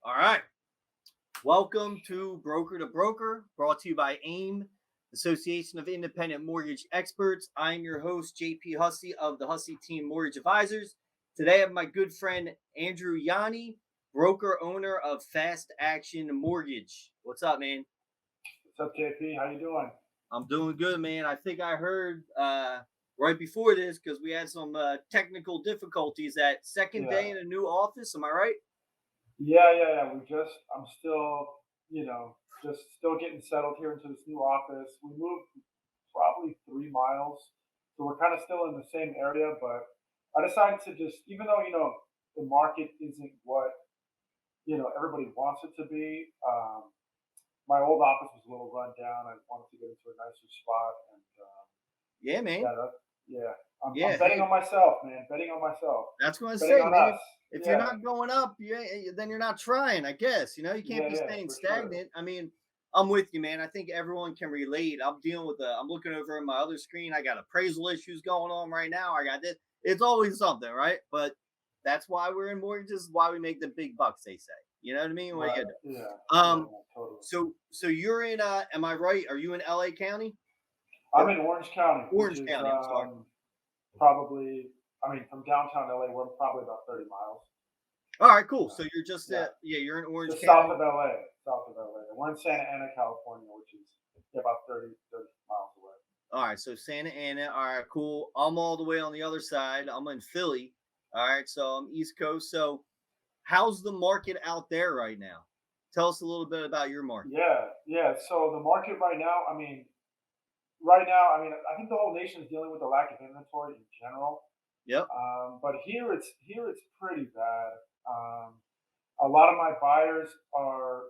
All right. Welcome to Broker to Broker, brought to you by AIM, Association of Independent Mortgage Experts. I'm your host, JP Hussey of the Hussey Team Mortgage Advisors. Today I have my good friend, Andrew Yanni, broker owner of Fast Action Mortgage. What's up, man? What's up, JP? How you doing? I'm doing good, man. I think I heard right before this, because we had some technical difficulties, that second Yeah, day in a new office. Am I right? yeah. I'm still, just still getting settled here into this new office. We moved probably 3 miles, so we're kind of still in the same area. But I decided to just, even though the market isn't what everybody wants it to be. My old office was a little run down. I wanted to get into a nicer spot, and Yeah, man. yeah, yeah. I'm Yeah, betting hey, on myself, man. Betting on myself. that's what I Betting say, on man. us. If you're Yeah, not going up, then you're not trying. I guess you can't yeah, be yeah, staying for sure. stagnant. I mean, I'm with you, man. I think everyone can relate. I'm dealing with I'm looking over in my other screen. I got appraisal issues going on right now. I got this. It's always something, right? But that's why we're in mortgages. Why we make the big bucks. They say. You know what I mean? What Right. you Yeah. do? Yeah. Yeah. Totally. So you're in. Am I right? Are you in LA County I'm or in Orange County, which Orange is County? I'm sorry. probably, I mean, from downtown LA, we're probably about 30 miles. All right, cool. Uh, So you're just yeah, yeah, you're in Orange just south County. of LA. South of LA. We're in Santa Ana, California, which is about 30 miles away. All right, so Santa Ana. All right, cool. I'm all the way on the other side. I'm in Philly. All right, so I'm East Coast. So how's the market out there right now? Tell us a little bit about your market. Yeah. Yeah. So the market right now, I think the whole nation is dealing with the lack of inventory in general. Yep. But here it's pretty bad. A lot of my buyers are,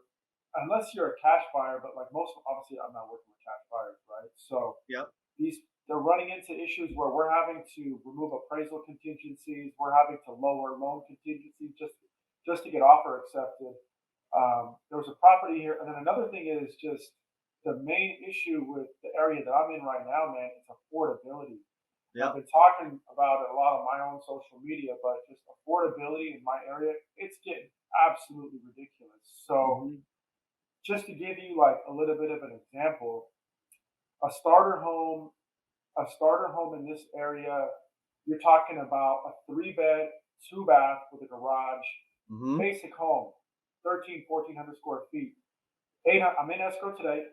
unless you're a cash buyer, but like most, obviously, I'm not working with cash buyers, right? So Yep. these they're running into issues where we're having to remove appraisal contingencies, we're having to lower loan contingencies just to get offer accepted. There was a property here, and then another thing is just the main issue with the area that I'm in right now, man, is affordability. I've Yep. been talking about it a lot on my own social media, but just affordability in my area, it's getting absolutely ridiculous. So, Hmm. just to give you like a little bit of an example, a starter home, a starter home in this area, you're talking about a 3 bed, 2 bath with a garage, Hmm. basic home, 1,400 square feet. I'm in escrow today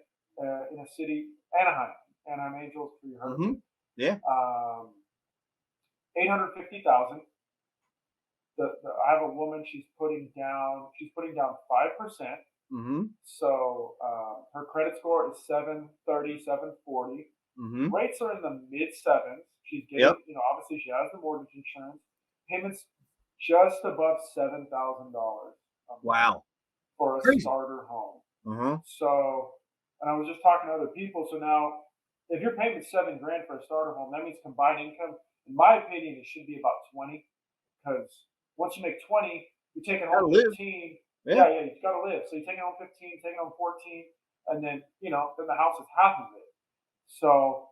in a city, Anaheim Angels, for you heard of Hmm. it. Yeah. Um, 850,000. I have a woman. She's putting down 5%. Hmm. So her credit score is 730, 740. Hmm. Rates are in the mid sevens. She's Yep. getting, obviously she has the mortgage insurance. Payments just above $7,000 a month Wow. for a Crazy. starter home. Uh-huh. So, and I was just talking to other people. So now, if you're paying 7 grand for a starter home, that means combined income, in my opinion, it should be about 20. Because once you make 20, you're taking home Gotta live. 15. Yeah. Yeah, yeah, you got to live. So you're taking home 15, taking home 14, and then then the house is half of it. So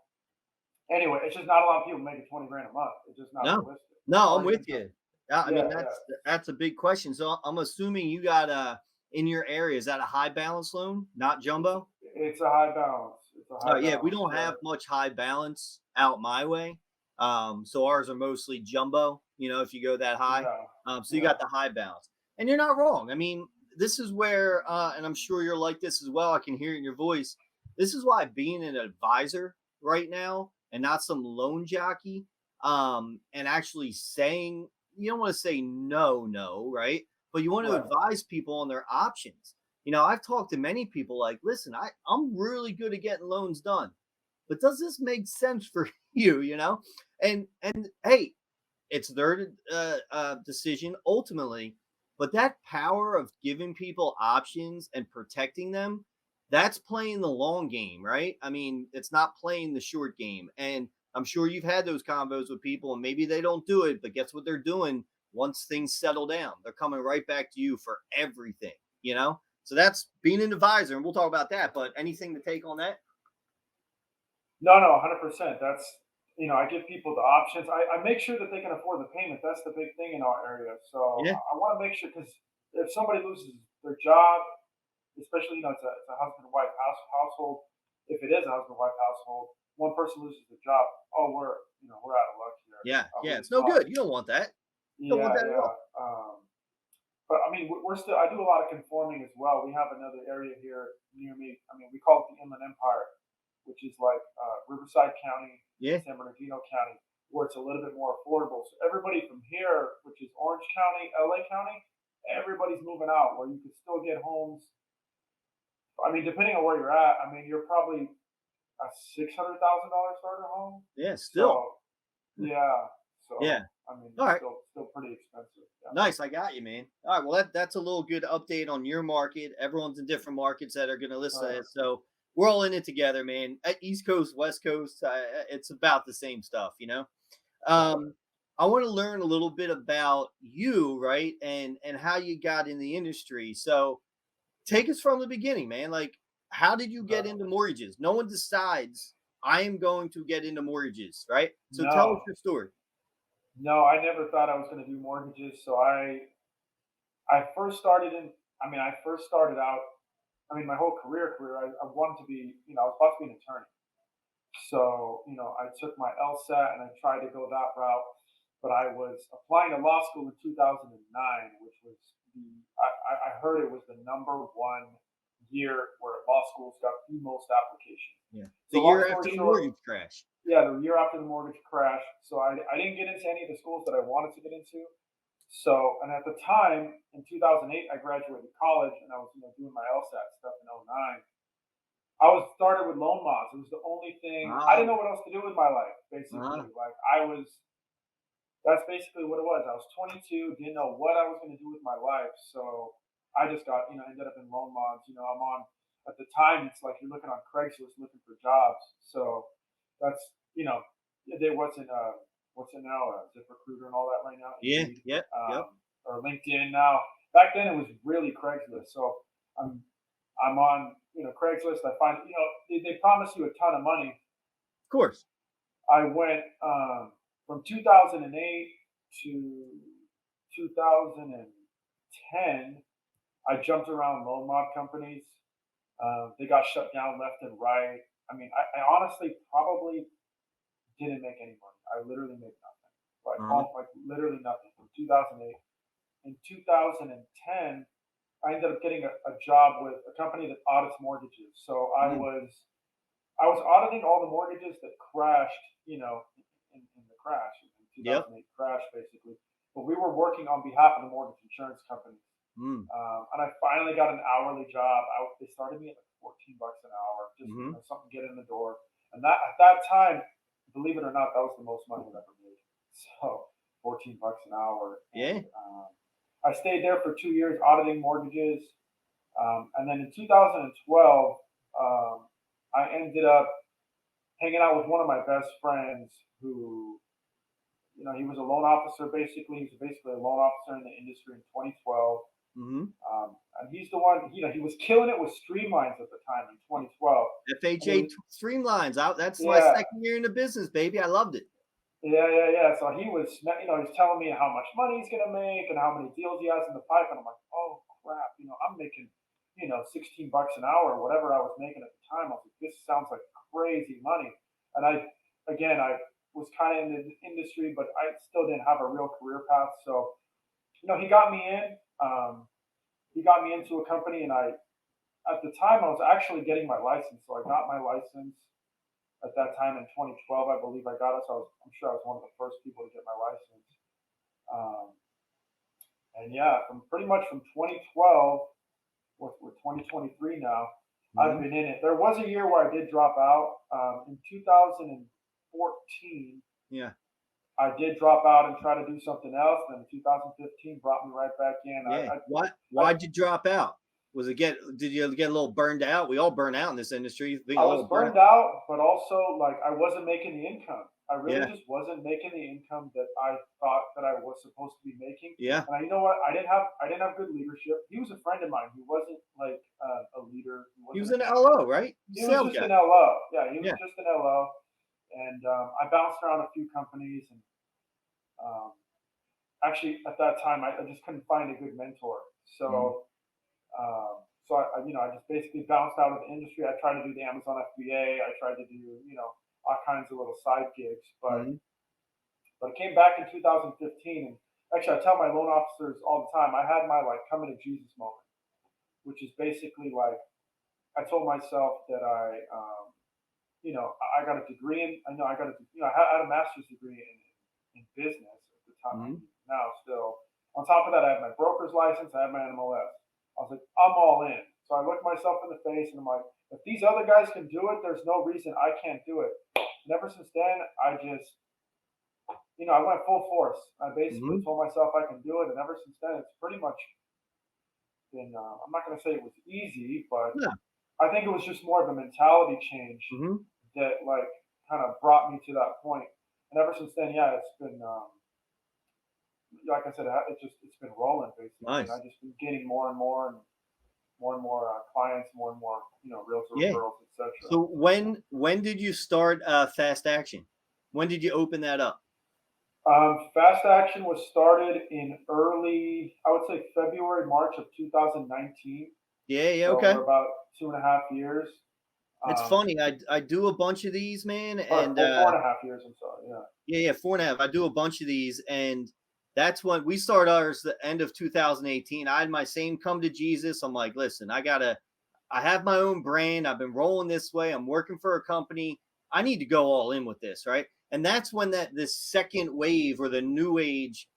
anyway, it's just not a lot of people making 20 grand a month. It's just not No. realistic. No, I'm Target with income. you. Yeah, I mean Yeah, yeah. that's a big question. So I'm assuming you got in your area, is that a high balance loan, not It's jumbo? it's a high balance. It's a Oh high yeah, we balance. don't Yeah, have much high balance out my way. So ours are mostly jumbo, if you go that high. yeah, So you yeah. got the high balance. And you're not wrong. I mean, this is where and I'm sure you're like this as well. I can hear it in your voice. This is why being an advisor right now and not some loan jockey, and actually saying you don't want to say no, right? But you want to Right. advise people on their options. I've talked to many people like, listen, I'm really good at getting loans done, but does this make sense for you? And hey, it's their decision ultimately, but that power of giving people options and protecting them, that's playing the long game, right? I mean, it's not playing the short game. And I'm sure you've had those combos with people, and maybe they don't do it, but guess what they're doing once things settle down? They're coming right back to you for everything, you know? So that's being an advisor, and we'll talk about that. But anything to take on that? No, no, 100%. I give people the options. I make sure that they can afford the payment. That's the big thing in our area. So Yeah. I want to make sure because if somebody loses their job, especially it's a husband and wife household. If it is a husband and wife household, one person loses their job. Oh, we're out of luck here. Yeah, yeah, We it's no lost. good. You don't want that. You don't want Yeah, that at yeah. all. But I mean, we're still. I do a lot of conforming as well. We have another area here near me. I mean, we call it the Inland Empire, which is like Riverside County, Yeah. San Bernardino County, where it's a little bit more affordable. So everybody from here, which is Orange County, LA County, everybody's moving out. Where you can still get homes. I mean, depending on where you're at, I mean, you're probably a $600,000 starter home. Yeah, still. So yeah, Yeah. so I mean, All it's right. still pretty expensive. Yeah. Nice. I got you, man. All right. Well, that's a little good update on your market. Everyone's in different markets that are going to listen to Right. it. So we're all in it together, man. At East Coast, West Coast, it's about the same stuff, you know? Right. Um, I want to learn a little bit about you, right? And how you got in the industry. So take us from the beginning, man. Like, how did you get Okay. into mortgages? No one decides I am going to get into mortgages, right? So tell us No, your story. no, I never thought I was going to do mortgages. So I first started in. I mean, I first started out. I mean, my whole career, I wanted to be. I was about to be an attorney. So I took my LSAT and I tried to go that route. But I was applying to law school in 2009, which was I heard it was the number one year where law schools got the most applications. Yeah. The So long year story after the short, mortgage crash. yeah, the year after the mortgage crash. So I didn't get into any of the schools that I wanted to get into. So, and at the time in 2008, I graduated college and I was doing my LSAT stuff in '09. I was started with loan mods. It was the only thing I didn't Oh, know what else to do with my life. uh-huh. Basically, like I was. That's basically what it was. I was 22, didn't know what I was going to do with my life, so I just got ended up in loan mods. I'm on at the time. It's like you're looking on Craigslist looking for jobs. So that's what's in now ZipRecruiter and all that right now, Yeah. Indeed, Yep. Yep. or LinkedIn now. Back then it was really Craigslist. So I'm I'm on Craigslist. I find they promise you a ton of money. Of course. I went from 2008 to 2010. I jumped around loan mod companies. They got shut down left and right. I mean, I honestly probably didn't make any money. I literally made nothing, Uh-huh. like literally nothing from 2008. In 2010, I ended up getting a job with a company that audits mortgages. So Mm. I was auditing all the mortgages that crashed, in the crash, in Yep. 2008 crash, basically. But we were working on behalf of the mortgage insurance companies. Mm. And I finally got an hourly job. They started me at like $14 an hour, just Mm-hmm. something to get in the door. And that at that time, believe it or not, that was the most money I've ever made. So $14 an hour, Yeah. and I stayed there for 2 years auditing mortgages. And then in 2012, um, I ended up hanging out with one of my best friends who, he was a loan officer basically. He was basically a loan officer in the industry in 2012. Mm-hmm. And he's the one, he was killing it with streamlines at the time in 2012. And FHA streamlines out. That's my yeah, second year in the business, baby. I loved it. yeah. So he's telling me how much money he's going to make and how many deals he has in the pipe. And I'm like, oh crap, I'm making, $16 an hour or whatever I was making at the time. I was like, this sounds like crazy money. And I was kind of in the industry, but I still didn't have a real career path. So, he got me in. He got me into a company, and at the time, I was actually getting my license. So I got my license at that time in 2012. I believe I got it. So I'm sure I was one of the first people to get my license. Um, and yeah, from pretty much from 2012, we're 2023 now. I've Mm-hmm. been in it. There was a year where I did drop out. In 2014, Yeah. I did drop out and try to do something else. Then 2015 brought me right back in. Yeah. What? I, Why'd you drop out? Was it get? Did you get a little burned out? We all burn out in this industry. Being I a was little burnt. burned out, but also like I wasn't making the income. I really Yeah. just wasn't making the income that I thought that I was supposed to be making. Yeah. And you know what? I didn't have good leadership. He was a friend of mine. He wasn't like a leader. He He was wasn't a an manager. LO, right? He was Sales just guy. an LO. Yeah, he was Yeah. just an LO. And I bounced around a few companies, um, actually at that time I just couldn't find a good mentor. Mhm. So I just basically bounced out of the industry. I tried to do the Amazon FBA. I tried to do, all kinds of little side gigs, Mhm. but I came back in 2015, and actually, I tell my loan officers all the time. I had my like coming to Jesus moment, which is basically like I told myself that I got a degree in, I know I got a, I had a master's degree in business at the time. I Mhm. mean, now still. On top of that, I had my broker's license. I had my NMLS. I was like, I'm all in. So I looked myself in the face and I'm like, if these other guys can do it, there's no reason I can't do it. And ever since then, I went full force. I basically Mhm. told myself I can do it. And ever since then, it's pretty much been, I'm not going to say it was easy, but Yeah. I think it was just more of a mentality change Mhm. that like kind of brought me to that point. And ever since then, yeah, it's been like I said, it's been rolling basically, and Nice. I just been getting more and more clients, more and more realtor Yeah. referrals, etc. So when did you start Fast Action? When did you open that up? Fast Action was started in early, I would say February, March of 2019. Yeah, yeah, So okay. we're about 2.5 years. It's Um, funny. I do a bunch of these, man, or and 4.5 years. I'm sorry. Yeah. yeah, yeah, 4.5. I do a bunch of these, and that's when we started ours. The end of 2018. I had my same come to Jesus. I'm like, listen, I have my own brand. I've been rolling this way. I'm working for a company. I need to go all in with this, right? And that's when this second wave or the new age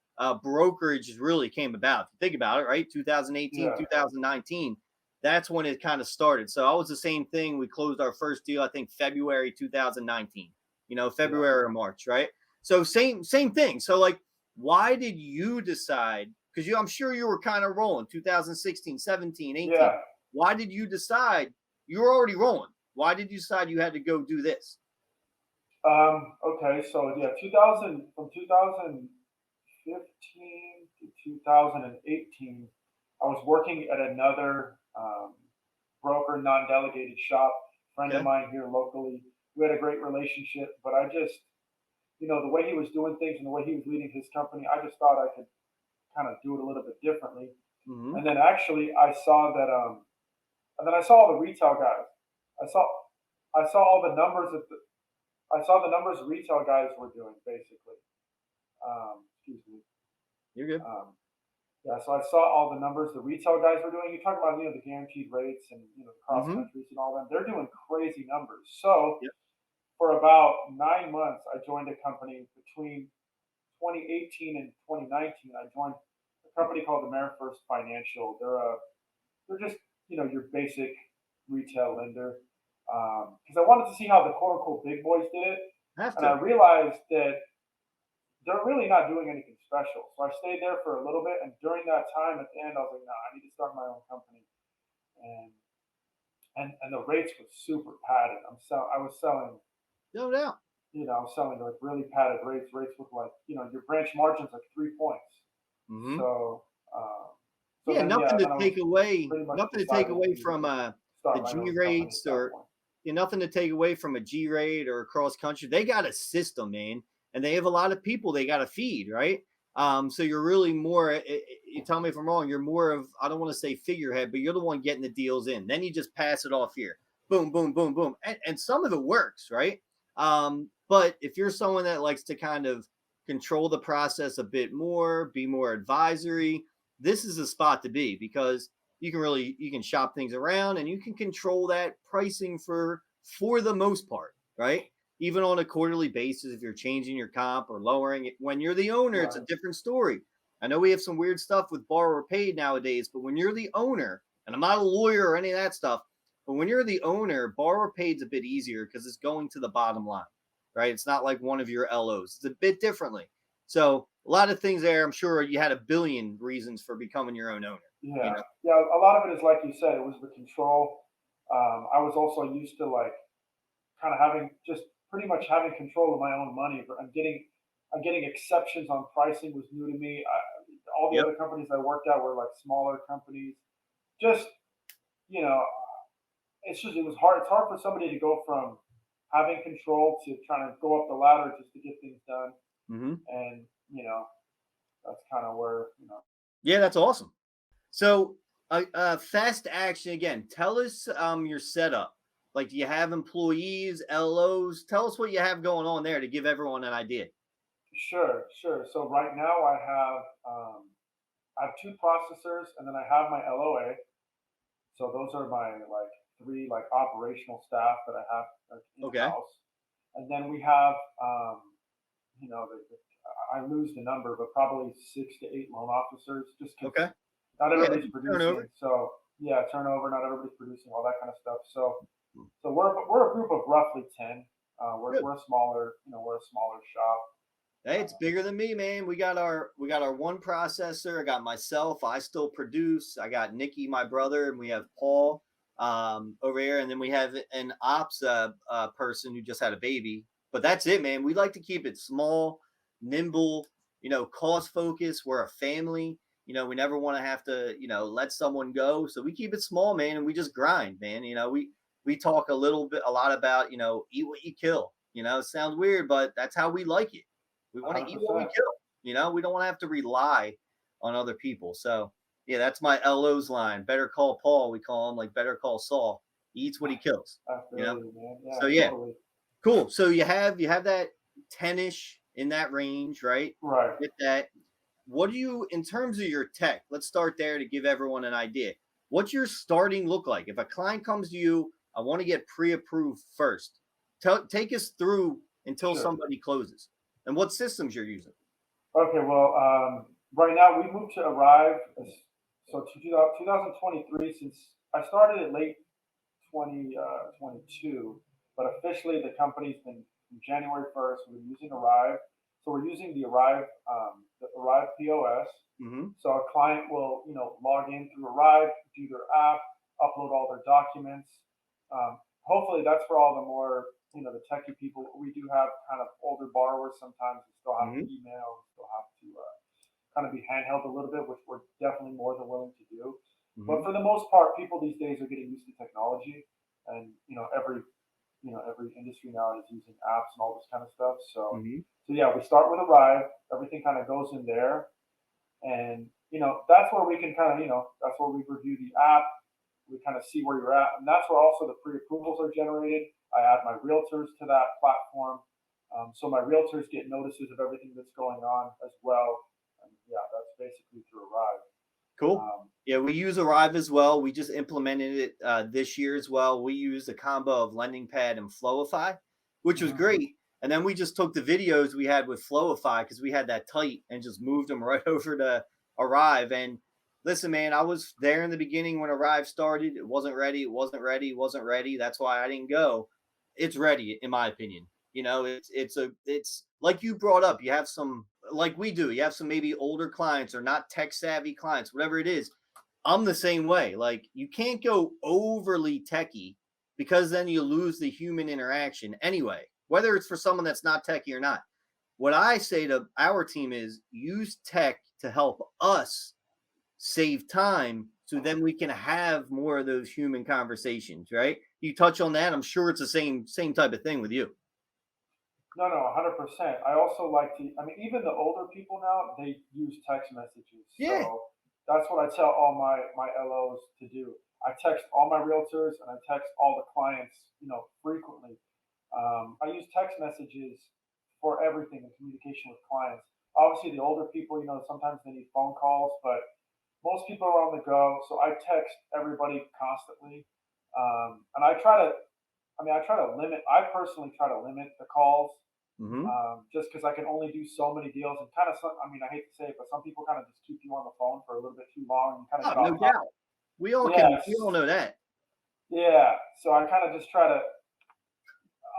brokerage really came about. If you think about it, right? 2018, Yeah. 2019. That's when it kind of started. So I was the same thing. We closed our first deal, I think February 2019. Yeah. February or March, right? So same thing. So like, why did you decide? Because I'm sure you were kind of rolling 2016, 17, 18. Yeah. Why did you decide you were already rolling? Why did you decide you had to go do this? Okay. So yeah, 2000 from 2015 to 2018, I was working at another broker, non-delegated shop. Friend of Okay. mine here locally. We had a great relationship, but I just, the way he was doing things and the way he was leading his company, I just thought I could kind of do it a little bit differently. Mm-hmm. And then actually, and then I saw all the retail guys. I saw, I saw all the numbers I saw the numbers retail guys were doing basically. Excuse me. You're good. Um, yeah, so I saw all the numbers the retail guys were doing. You talk about the guaranteed rates and the cross Mm-hmm. countries and all them. They're doing crazy numbers. So Yep. for about 9 months, I joined a company between 2018 and 2019. I joined a company called AmeriFirst Financial. They're just your basic retail lender because I wanted to see how the quote unquote big boys did it, Have and I to. realized that they're really not doing anything special. So I stayed there for a little bit, and during that time, at the end, I was like, "No, I need to start my own company." And and the rates were super padded. I was selling, No doubt. like really padded rates, rates with like your branch margins like 3 points. Mm-hmm. So um, so Yeah, then yeah, then I was pretty much nothing to take decided away to from the start my G own company at rates, that or point. nothing to take away from a G rate or cross country. They got a system, man, and they have a lot of people they got to feed, right? So you're really more. You tell me if I'm wrong. You're more of, I don't want to say figurehead, but you're the one getting the deals in. Then you just pass it off here, boom, boom, boom, boom, and some of it works, right? But if you're someone that likes to kind of control the process a bit more, be more advisory, this is a spot to be, because you can shop things around and you can control that pricing for the most part, right? Even on a quarterly basis, if you're changing your comp or lowering it. When you're the owner, it's a Right. different story. I know we have some weird stuff with borrower paid nowadays, but when you're the owner, and I'm not a lawyer or any of that stuff, but when you're the owner, borrower paid's a bit easier because it's going to the bottom line, right? It's not like one of your LOs. It's a bit differently. So a lot of things there. I'm sure you had a billion reasons for becoming your own owner. You Yeah, know. yeah. A lot of it is like you said. It was the control. I was also used to like kind of having just pretty much having control of my own money. But I'm getting exceptions on pricing was new to me. All the Yep. other companies I worked at were like smaller companies. Just you know, it was hard. It's hard for somebody to go from having control to trying to go up the ladder just to get things done. Mm-hmm. And that's kind of where Yeah, that's awesome. So, fast action again. Tell us your setup. Like, do you have employees, LOs? Tell us what you have going on there to give everyone an idea. Sure, sure. So right now I have two processors, and then I have my LOA. So those are my like three like operational staff that I have in Okay. house, and then we have I lose the number, but probably 6 to 8 loan officers, just because Okay. not Yeah. everybody's Turnover. producing. So yeah, turnover, not everybody's producing, all that kind of stuff. So we're a group of roughly 10. Good. We're a smaller, we're a smaller shop. Hey, it's bigger than me, man. We got our one processor. I got myself. I still produce. I got Nikki, my brother, and we have Paul over here, and then we have an ops person who just had a baby. But that's it, man. We like to keep it small, nimble. Cost focus. We're a family. We never want to have to let someone go. So we keep it small, man, and we just grind, man. We talk a lot about eat what you kill. It sounds weird, but that's how we like it. We want to eat what we 100%. kill. We don't want to have to rely on other people. So yeah, that's my LO's line. Better call Paul. We call him like better call Saul. He eats what he kills. I You know. feel you, man. So Yeah, yeah, totally. cool. So you have that 10ish in that range, right? Right. Get that. What do you in terms of your tech? Let's start there to give everyone an idea. What's your starting look like? If a client comes to you, I want to get pre-approved first. Take us through until Sure. somebody closes, and what systems you're using. Okay. Well, right now we moved to Arrive. So 2023, since I started it late 2022, but officially the company's been from January 1st. We're using Arrive. So we're using the Arrive POS. Hmm. So a client will, log in through Arrive, do their app, upload all their documents. Hopefully, that's for all the more, the techie people. We do have kind of older borrowers sometimes who still have to Hmm. email, still have to kind of be handheld a little bit, which we're definitely more than willing to do. But Hmm. for the most part, people these days are getting used to technology, and every industry now is using apps and all this kind of stuff. Hmm. So yeah, we start with Arrive. Everything kind of goes in there, and that's where we can kind of that's where we review the app. We kind of see where you're at, and that's where also the pre-approvals are generated. I add my realtors to that platform, so my realtors get notices of everything that's going on as well. And yeah, that's basically through Arrive. Cool. Um, Yeah, we use Arrive as well. We just implemented it this year as well. We used a combo of LendingPad and Flowify, which was mhm. great. And then we just took the videos we had with Flowify because we had that tight and just moved them right over to Arrive. And listen, man, I was there in the beginning when Arrive started. It wasn't ready. It wasn't ready. It wasn't ready. That's why I didn't go. It's ready, in my opinion. It's like you brought up. You have some like we do. You have some maybe older clients or not tech savvy clients, whatever it is. I'm the same way. Like you can't go overly techie because then you lose the human interaction anyway, whether it's for someone that's not techie or not. What I say to our team is use tech to help us save time so then we can have more of those human conversations, right? You touch on that. I'm sure it's the same type of thing with you. No, no, 100%. I also like to. I mean, even the older people now they use text messages. Yeah. So that's what I tell all my LOs to do. I text all my realtors and I text all the clients, frequently. I use text messages for everything in communication with clients. Obviously, the older people, sometimes they need phone calls, but most people are on the go. So I text everybody constantly, and I try to limit. I personally try to limit the calls, Hmm. just because I can only do so many deals, and kind of some. I mean, I hate to say it, but some people kind of just keep you on the phone for a little bit too long, and you kind of Oh, get off no topic. doubt. We all can. Yes, We all know that. yeah. So I kind of just try to.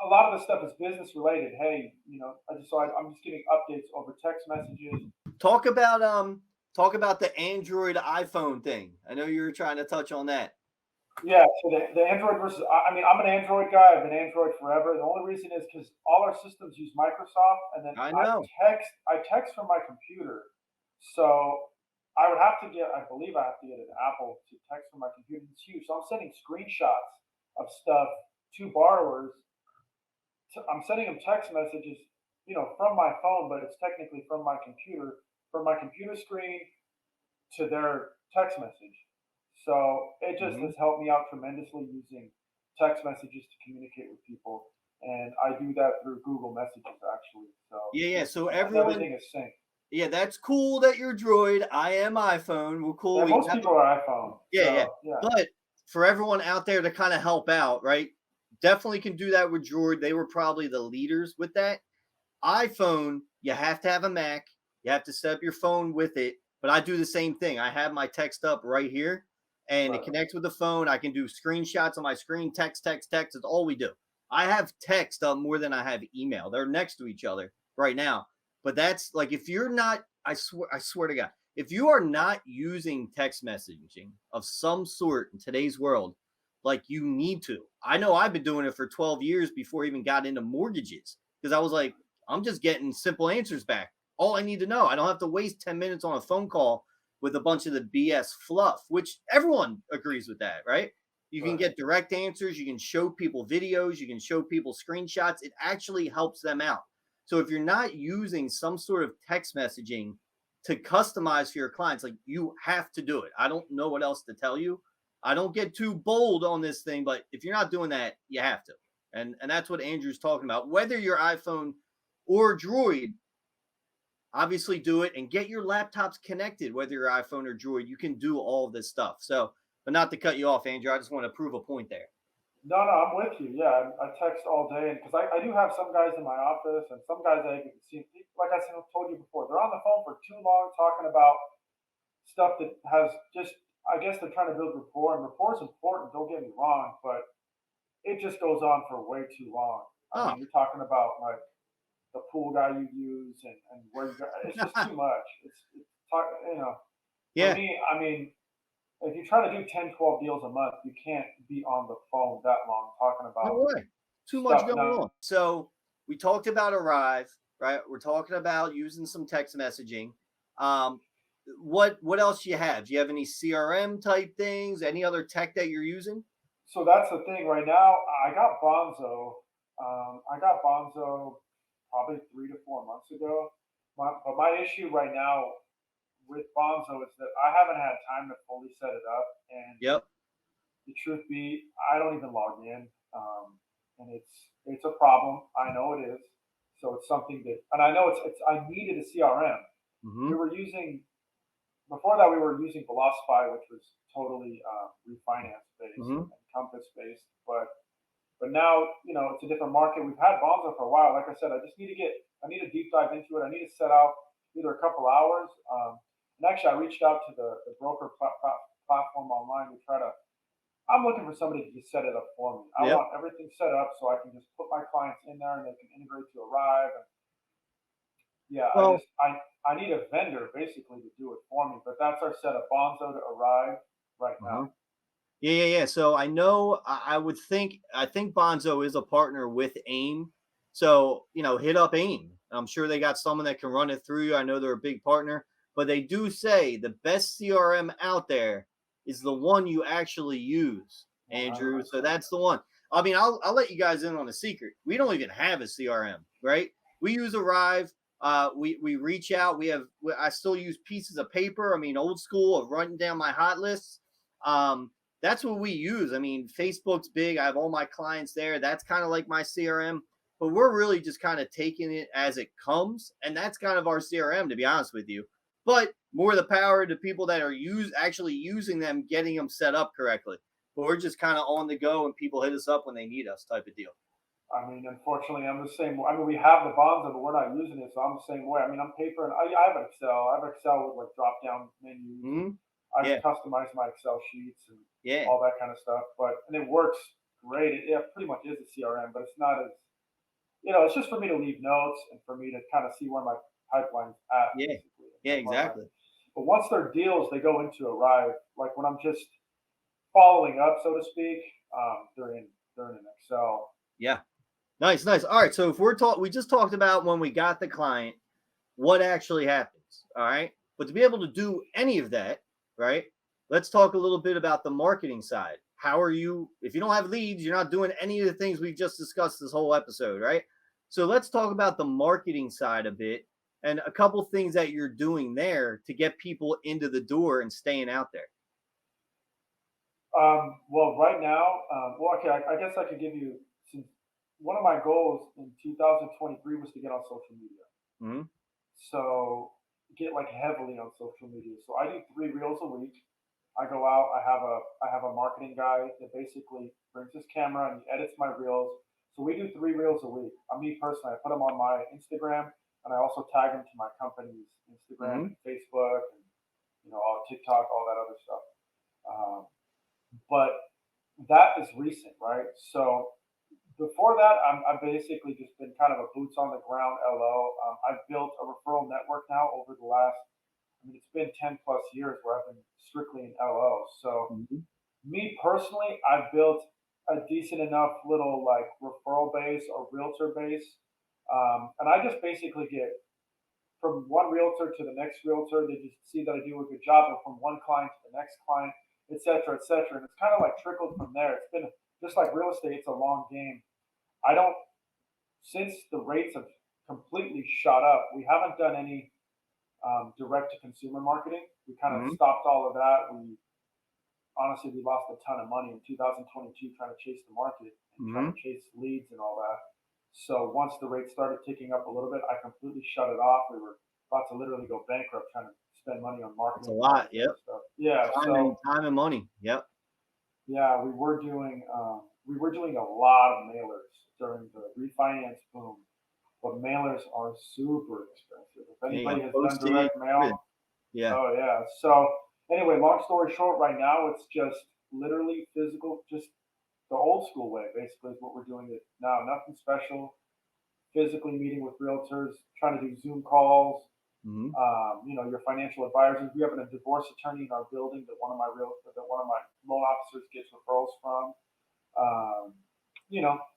A lot of the stuff is business related. Hey, I'm just getting updates over text messages. Talk about the Android iPhone thing. I know you were trying to touch on that. Yeah, so the Android versus, I mean, I'm an Android guy. I've been Android forever. The only reason is because all our systems use Microsoft, and then I know. I text from my computer. So I would have to get, I believe I have to get an Apple to text from my computer. It's huge. So I'm sending screenshots of stuff to borrowers. I'm sending them text messages, from my phone, but it's technically from my computer from my computer screen to their text message. So it just Mhm. has helped me out tremendously using text messages to communicate with people. And I do that through Google Messages actually. So Yeah, yeah. So and everyone, everything is synced. yeah, that's cool that you're Droid. I am iPhone. We're cool. Yeah, We most got people are iPhone. yeah, yeah. So yeah, But for everyone out there to kind of help out, right? Definitely can do that with Droid. They were probably the leaders with that. iPhone, you have to have a Mac. You have to set up your phone with it. But I do the same thing. I have my text up right here and it right, connects with the phone. I can do screenshots on my screen, text, text, text. It's all we do. I have text up more than I have email. They're next to each other right now. But that's like if you're not, I swear to God, if you are not using text messaging of some sort in today's world, like you need to. I know I've been doing it for 12 years before I even got into mortgages because I was like, I'm just getting simple answers back. All I need to know. I don't have to waste 10 minutes on a phone call with a bunch of the BS fluff, which everyone agrees with that, right? You can right. get direct answers. You can show people videos. You can show people screenshots. It actually helps them out. So if you're not using some sort of text messaging to customize for your clients, like you have to do it. I don't know what else to tell you. I don't get too bold on this thing, but if you're not doing that, you have to. And that's what Andrew's talking about. Whether your iPhone or Droid, obviously do it and get your laptops connected, whether your iPhone or Droid. You can do all of this stuff. So, but not to cut you off, Andrew, I just want to prove a point there. No, no, I'm with you. Yeah, I text all day, and because I do have some guys in my office, and some guys I can see, like I said, told you before, they're on the phone for too long talking about stuff that has just. I guess they're trying to build rapport, and rapport is important. Don't get me wrong, but it just goes on for way too long. I Oh, mean, you're talking about like the pool guy you use and where you go. It's just too much. It's you know, for yeah, me, I mean, if you try to do 10, 12 deals a month, you can't be on the phone that long talking no about way. Too much stuff. going Now, on. So we talked about Arrive, right? We're talking about using some text messaging. Um, what else do you have? Do you have any CRM type things? Any other tech that you're using? so that's the thing right now. I got Bonzo probably 3 to 4 months ago. But my issue right now with Bonzo is that I haven't had time to fully set it up. And Yep. the truth be, I don't even log in, and it's a problem. I know it is. So it's something that, and I know it's I needed a CRM. We Mm-hmm. were using before that we were using Velocify, which was totally refinance based Mm-hmm. and Compass based, but now it's a different market. We've had Bonzo for a while. Like I said, I need a deep dive into it. I need to set out either a couple hours. And actually, I reached out to the broker platform online to try to. I'm looking for somebody to just set it up for me. I Yep. want everything set up so I can just put my clients in there and they can integrate to Arrive. And yeah, Well, I need a vendor basically to do it for me. But that's our setup. Bonzo to Arrive right now. uh-huh. Yeah, yeah, yeah. So I know I would think I think Bonzo is a partner with AIM. So, hit up AIM. I'm sure they got someone that can run it through you. I know they're a big partner, but they do say the best CRM out there is the one you actually use, Andrew. So 100%. that's the one. I mean, I'll let you guys in on a secret. We don't even have a CRM, right? We use Arrive. We reach out. I still use pieces of paper. I mean, old school of writing down my hot lists. Um, that's what we use. I mean, Facebook's big. I have all my clients there. That's kind of like my CRM, but we're really just kind of taking it as it comes. And that's kind of our CRM, to be honest with you. But more the power to people that are actually using them, getting them set up correctly. But we're just kind of on the go and people hit us up when they need us type of deal. I mean, unfortunately, I'm the same. I mean, we have the Bonzo, but we're not using it, so I'm the same way. I mean, I'm paper, and I have Excel. I have Excel with like drop down menus, and Mm-hmm. I've Yeah. customized my Excel sheets and Yeah. all that kind of stuff. And it works great. It pretty much is a CRM, but it's not as it's just for me to leave notes and for me to kind of see where my pipeline's at, Yeah. basically. Yeah, And where my, exactly. but once their deals, they go into Arrive. Like when I'm just following up, so to speak, they're in an Excel. Yeah. Nice, nice. All right. So if we just talked about when we got the client, what actually happens. All right. But to be able to do any of that, right? Let's talk a little bit about the marketing side. How are you, if you don't have leads, you're not doing any of the things we've just discussed this whole episode, right? So let's talk about the marketing side a bit. and a couple things that you're doing there to get people into the door and staying out there. Well, right now, well, okay, I guess I could give you since one of my goals in 2023 was to get on social media. Hmm. So get like heavily on social media. So I do 3 reels a week. I go out. I have a marketing guy that basically brings his camera and he edits my reels. So we do 3 reels a week. Me personally, I put them on my Instagram and I also tag them to my company's Instagram Hmm. and Facebook and all TikTok, all that other stuff. Um, but that is recent, right? So before that, I've basically just been kind of a boots on the ground LO. I've built a referral network now over the last, I mean, it's been 10 plus years where I've been strictly in LO. So Hmm. me personally, I've built a decent enough little like referral base or realtor base. And I just basically get from one realtor to the next realtor. They just see that I do a good job, and from one client to the next client, et cetera, et cetera. And it's kind of like trickled from there. It's been just like real estate, it's a long game. I don't, since the rates have completely shot up, we haven't done any direct to consumer marketing. We kind of Hmm. stopped all of that. We honestly, we lost a ton of money in 2022 trying to chase the market and trying to Hmm. chase leads and all that. So once the rate started ticking up a little bit, I completely shut it off. We were about to literally go bankrupt trying to spend money on It's a marketing and all lot. this Yep. other stuff. Yeah. Time So and money. Yep. yeah, we were doing a lot of mailers during the refinance boom, but mailers are super expensive. If Yeah, you got anybody has done postage. direct mail, Everything. Yeah. oh yeah. So anyway, long story short, right now it's just literally physical, just the old school way. Basically, is what we're doing it now. Nothing special. Physically meeting with realtors, trying to do Zoom calls. Hmm. Your financial advisors. We have a divorce attorney in our building that one of my loan officers gets referrals from. Um,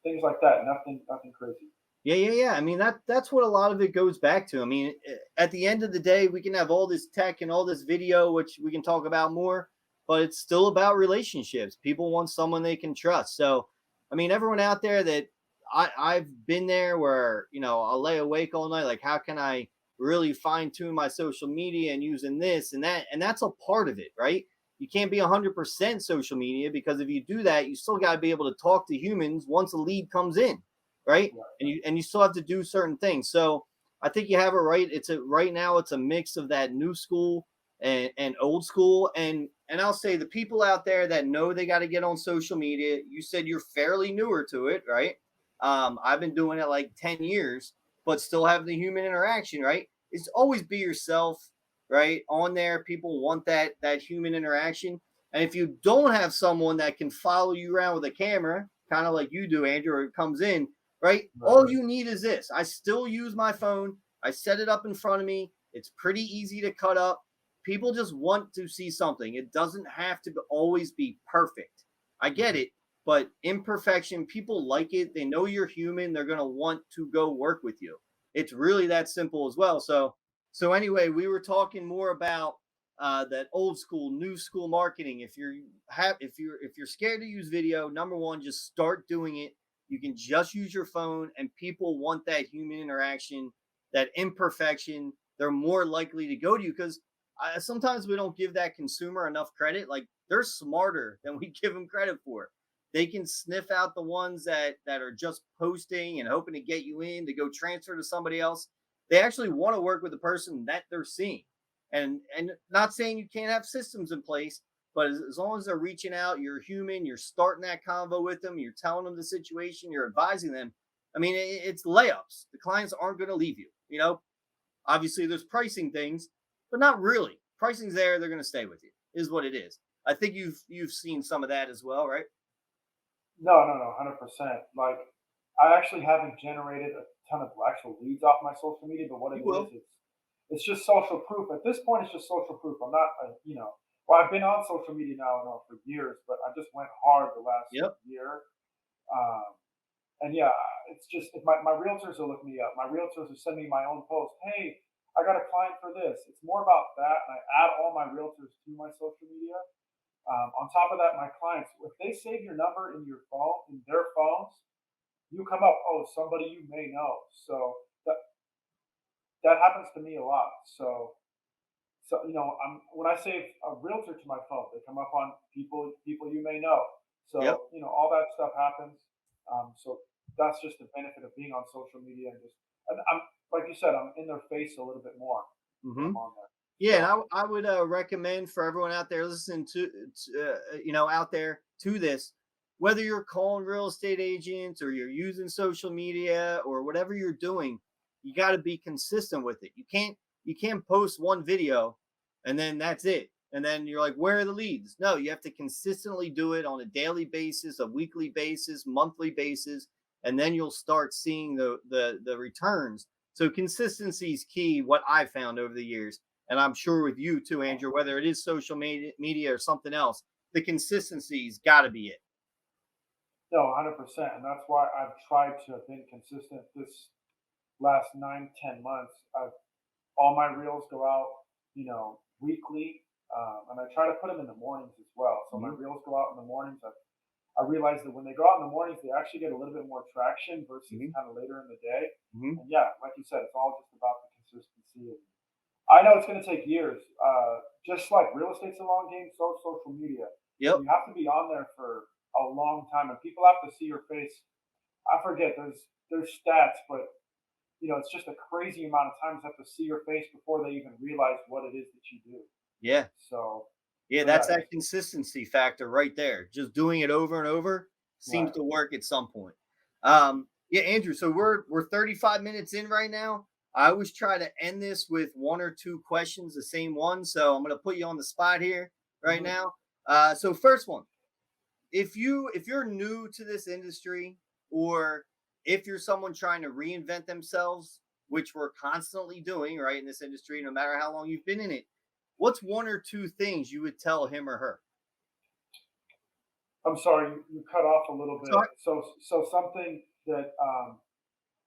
things like that. Nothing crazy. Yeah, yeah, yeah. I mean that's what a lot of it goes back to. I mean, at the end of the day, we can have all this tech and all this video, which we can talk about more, but it's still about relationships. People want someone they can trust. So, I mean, everyone out there that I've been there where I'll lay awake all night, like how can I really fine tune my social media and using this and that, and that's a part of it, right? You can't be 100% social media because if you do that, you still got to be able to talk to humans once a lead comes in, right? Right. And you still have to do certain things. So I think you have it right. It's a right now it's a mix of that new school and old school. And I'll say the people out there that know they got to get on social media. You said you're fairly newer to it, right? I've been doing it like 10 years, but still have the human interaction, right? It's always be yourself, right? On there, people want that human interaction. And if you don't have someone that can follow you around with a camera, kind of like you do, Andrew, or it comes in, right? Right. All you need is this. I still use my phone. I set it up in front of me. It's pretty easy to cut up. People just want to see something. It doesn't have to always be perfect. I get Mhm. it, but imperfection, people like it. They know you're human. They're going to want to go work with you. It's really that simple as well. So anyway, we were talking more about that old school, new school marketing. If you're scared to use video, number one, just start doing it. You can just use your phone, and people want that human interaction, that imperfection. They're more likely to go to you because sometimes we don't give that consumer enough credit. Like they're smarter than we give them credit for. They can sniff out the ones that are just posting and hoping to get you in to go transfer to somebody else. They actually want to work with the person that they're seeing. And not saying you can't have systems in place, but as long as they're reaching out, you're human, you're starting that convo with them, you're telling them the situation, you're advising them. I mean, it's layups. The clients aren't going to leave you. Obviously there's pricing things, but not really. Pricing's there, they're going to stay with you. Is what it is. I think you've seen some of that as well, right? No, no, no, 100%. Like, I actually haven't generated a ton of actual leads off my social media, but what You it is, will. it's just social proof. At this point, it's just social proof. I'm not, well, I've been on social media now, for years, but I just went hard the last Yep. year. Um, and yeah, it's just if my realtors will look me up. My realtors will send me my own post. Hey, I got a client for this. It's more about that, and I add all my realtors to my social media. On top of that, my clients, if they save your number in your phone, in their phones, you come up, oh, somebody you may know. So that, that happens to me a lot. So when I save a realtor to my phone, they come up on people you may know. Yep. So all that stuff happens. So that's just the benefit of being on social media and I'm like you said, I'm in their face a little bit more when Hmm. I'm on there. Yeah, and So I would recommend for everyone out there listening out there to this, whether you're calling real estate agents or you're using social media or whatever you're doing, you got to be consistent with it. You can't post one video and then that's it. And then you're like, where are the leads? No, you have to consistently do it on a daily basis, a weekly basis, monthly basis, and then you'll start seeing the returns. So consistency is key, what I've found over the years, and I'm sure with you too, Andrew, whether it is social media or something else, the consistency's got to be it. no, 100%, and that's why I've tried to have been consistent this last 9, 10 months. I've all my reels go out, weekly, and I try to put them in the mornings as well. So my Mm-hmm. reels go out in the mornings. I realize that when they go out in the mornings, they actually get a little bit more traction versus Mm-hmm. kind of later in the day. Mm-hmm. And yeah, like you said, it's all just about the consistency. And I know it's going to take years. Just like real estate's a long game, so is social media. So Yep. you have to be on there for a long time, and people have to see your face. I forget there's stats, but it's just a crazy amount of times they have to see your face before they even realize what it is that you do. Yeah. So, Yeah, so yeah, that's that just consistency factor right there. Just doing it over and over seems right. to work at some point. Yeah, Andrew. So we're 35 minutes in right now. I always try to end this with one or two questions, the same one. So I'm gonna put you on the spot here right Hmm. now. So first one, if you're new to this industry, or if you're someone trying to reinvent themselves, which we're constantly doing right in this industry, no matter how long you've been in it, what's one or two things you would tell him or her? I'm sorry, you cut off a little bit. So So something that if I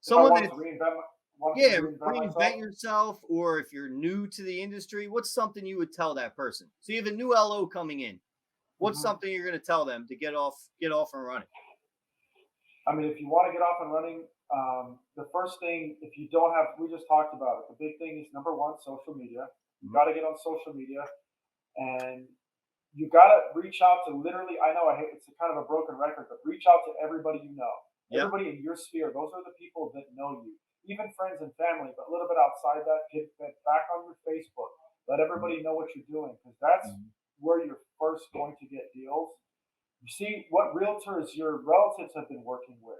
someone wanted to that's, wanted to yeah, reinvent myself. reinvent yourself, or if you're new to the industry, what's something you would tell that person? So you have a new LO coming in. What's Hmm. something you're going to tell them to get off and running? I mean, if you want to get off and running, the first thing, if you don't have, we just talked about it. The big thing is number one, social media. You Mhm. got to get on social media, and you got to reach out to literally. I know it's a kind of a broken record, but reach out to everybody you know, Yep. everybody in your sphere. Those are the people that know you, even friends and family. But a little bit outside that, get back on your Facebook. Let Mhm. everybody know what you're doing because that's Mhm. where you're first going to get deals. You see what realtors your relatives have been working with.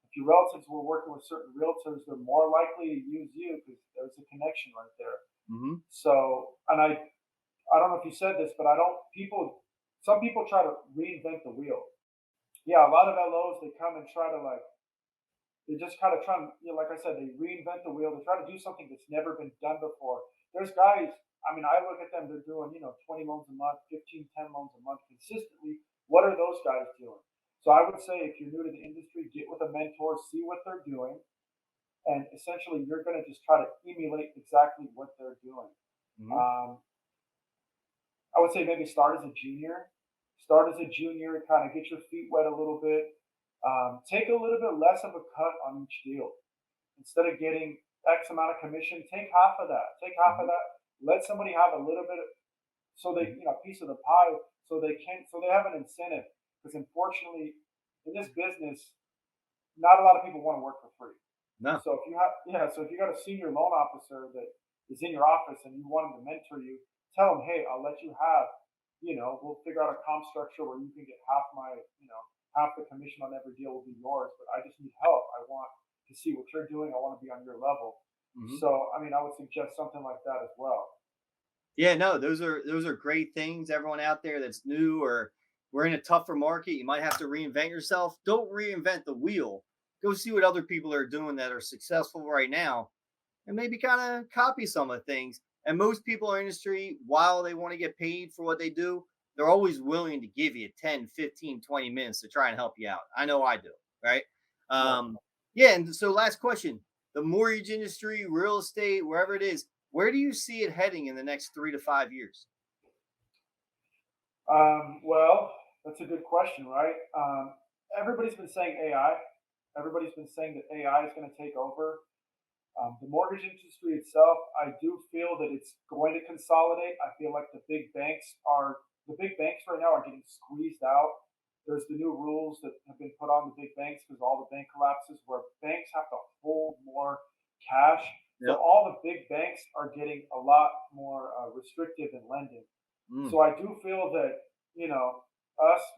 If your relatives were working with certain realtors, they're more likely to use you because there's a connection right there. Mhm. So, and I don't know if you said this, but I don't. Some people try to reinvent the wheel. Yeah, a lot of LOs they come and try to they just kind of try and like I said, they reinvent the wheel. They try to do something that's never been done before. There's guys. I mean, I look at them. They're doing 20 loans a month, 15, 10 loans a month consistently. What are those guys doing? So I would say if you're new to the industry, get with a mentor, see what they're doing, and essentially you're going to just try to emulate exactly what they're doing. Mhm. Um, I would say maybe start as a junior. Start as a junior, kind of get your feet wet a little bit. Take a little bit less of a cut on each deal. Instead of getting X amount of commission, take half of that. Take half of Mhm. that. Let somebody have a little bit of, so they, Mhm. piece of the pie, so they have an incentive. Because unfortunately, in this business, not a lot of people want to work for free. No. So if you have, yeah, so if you got a senior loan officer that is in your office and you want him to mentor you, tell him, hey, I'll let you have, we'll figure out a comp structure where you can get half my, half the commission on every deal will be yours, but I just need help. I want to see what you're doing. I want to be on your level. Mhm. So, I mean, I would suggest something like that as well. Yeah, no, those are great things. Everyone out there that's new, or we're in a tougher market, you might have to reinvent yourself. Don't reinvent the wheel. Go see what other people are doing that are successful right now, and maybe kind of copy some of the things. And most people in our industry, while they want to get paid for what they do, they're always willing to give you 10, 15, 20 minutes to try and help you out. I know I do, right? Right. Yeah, and so last question. The mortgage industry, real estate, wherever it is, where do you see it heading in the next 3 to 5 years? Well, that's a good question, right? Everybody's been saying AI. Everybody's been saying that AI is going to take over. The mortgage industry itself, I do feel that it's going to consolidate. I feel like the big banks right now are getting squeezed out. There's the new rules that have been put on the big banks because all the bank collapses, where banks have to hold more cash. So Yep. all the big banks are getting a lot more restrictive in lending. Mm. So I do feel that, you know,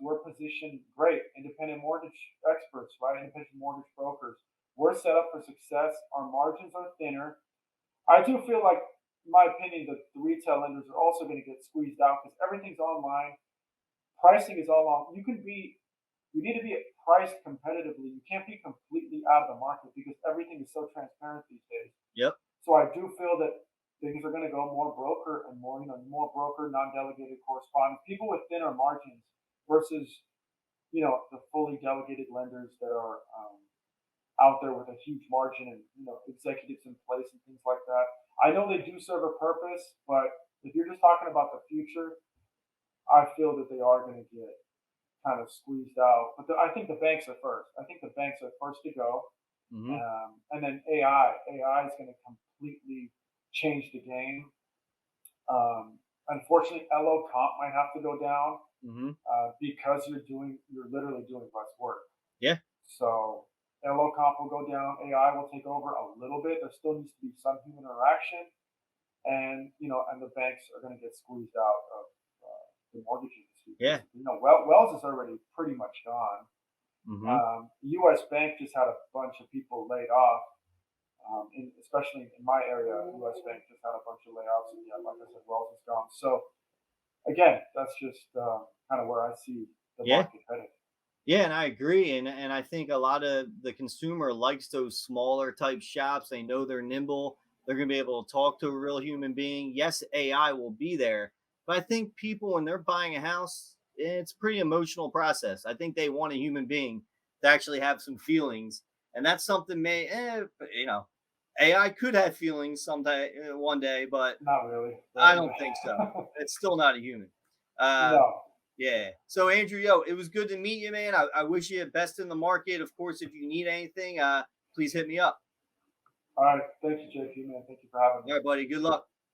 we're positioned great, independent mortgage experts, right? Independent mortgage brokers. We're set up for success. Our margins are thinner. I do feel like, in my opinion, that the retail lenders are also going to get squeezed out because everything's online. Pricing is all on. You need to be priced competitively. You can't be completely out of the market because everything is so transparent these days. Yep. So I do feel that things are going to go more broker and more, more broker, non-delegated correspondent, people with thinner margins versus, the fully delegated lenders that are out there with a huge margin and, executives in place and things like that. I know they do serve a purpose, but if you're just talking about the future, I feel that they are going to get kind of squeezed out. But I think the banks are first. I think the banks are first to go, Hmm. and then AI is going to completely change the game. Unfortunately, LO comp might have to go down Hmm. because you're literally doing less work. Yeah. So LO comp will go down. AI will take over a little bit. There still needs to be some human interaction, and and the banks are going to get squeezed out of the mortgage industry. Yeah. Basically, Wells is already pretty much gone. Hmm. U.S. Bank just had a bunch of people laid off. Especially in my area, U.S. Bank just had a bunch of layoffs, and yeah, like I said, Wells is gone. So again, that's just kind of where I see the Yeah. market headed. Yeah, and I agree, and I think a lot of the consumer likes those smaller type shops. They know they're nimble. They're going to be able to talk to a real human being. Yes, AI will be there, but I think people when they're buying a house, it's a pretty emotional process. I think they want a human being to actually have some feelings, and that's something AI could have feelings someday, one day, but Not really, I but don't think so. It's still not a human. Uh, no. yeah. So Andrew, yo, it was good to meet you, man. I wish you the best in the market. Of course, if you need anything, please hit me up. All right. Thank you, JP, man. Thank you for having me. All right, buddy. Good luck.